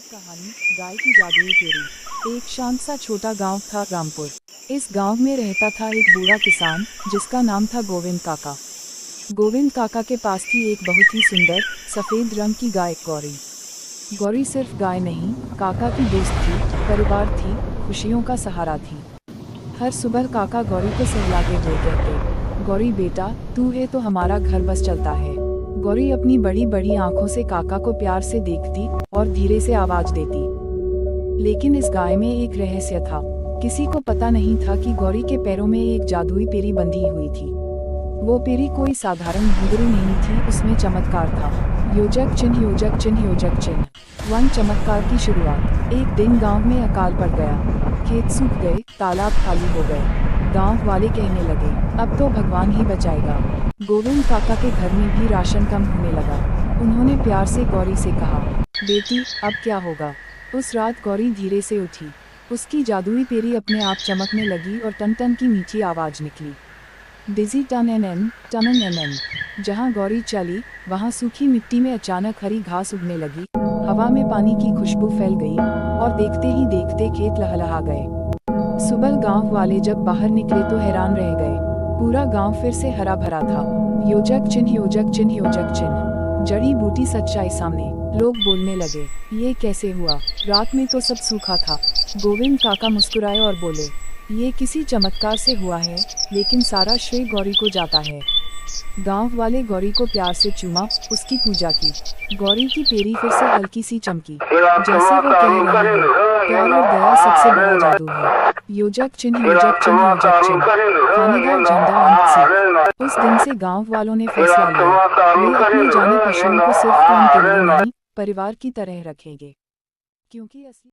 कहानी गाय की जादुई पेरी। एक शांत सा छोटा गांव था रामपुर। इस गांव में रहता था एक बूढ़ा किसान जिसका नाम था गोविंद काका। गोविंद काका के पास थी एक बहुत ही सुंदर सफेद रंग की गाय गौरी। गौरी सिर्फ गाय नहीं, काका की दोस्त थी, परिवार थी, खुशियों का सहारा थी। हर सुबह काका गौरी को सहलाते हुए कहते, गौरी बेटा, तू है तो हमारा घर बस चलता है। गौरी अपनी बड़ी बड़ी आंखों से काका को प्यार से देखती और धीरे से आवाज देती। लेकिन इस गाय में एक रहस्य था। किसी को पता नहीं था कि गौरी के पैरों में एक जादुई पेरी बंधी हुई थी। वो पेरी कोई साधारण घुंघरू नहीं थी, उसमें चमत्कार था। योजक चिन्ह, योजक चिन्ह, योजक चिन्ह। वन चमत्कार की शुरुआत। एक दिन गांव में अकाल पड़ गया। खेत सूख गए, तालाब खाली हो गए। गांव वाले कहने लगे, अब तो भगवान ही बचाएगा। गोविंद काका के घर में भी राशन कम होने लगा। उन्होंने प्यार से गौरी से कहा, बेटी अब क्या होगा। उस रात गौरी धीरे से उठी। उसकी जादुई पेरी अपने आप चमकने लगी और टन टन की मीठी आवाज निकली। डिजी टन एन एन, टनन एन एन। जहाँ गौरी चली वहाँ सूखी मिट्टी में अचानक हरी घास उगने लगी। हवा में पानी की खुशबू फैल गई और देखते ही देखते खेत लहलहा गए। सुबह गांव वाले जब बाहर निकले तो हैरान रह गए। पूरा गांव फिर से हरा भरा था। योजक चिन्ह, योजक चिन्ह, योजक चिन्ह। जड़ी बूटी सच्चाई सामने। लोग बोलने लगे, ये कैसे हुआ, रात में तो सब सूखा था। गोविंद काका मुस्कुराए और बोले, ये किसी चमत्कार से हुआ है, लेकिन सारा श्रेय गौरी को जाता है। गांव वाले गौरी को प्यार से चूमा, उसकी पूजा की। गौरी की पेरी फिर से हल्की सी चमकी, जैसे वो कह रही है, प्यार और दया सबसे बड़ा जादू है। योजक चिन्ह, योजक चिन्ह, योजक चिन्ह। खानेदार झंडा अंक से। उस दिन से गांव वालों ने फैसला लिया, वे अपने जाने पशुओं को सिर्फ काम के लिए नहीं, परिवार की तरह रखेंगे। क्योंकि असली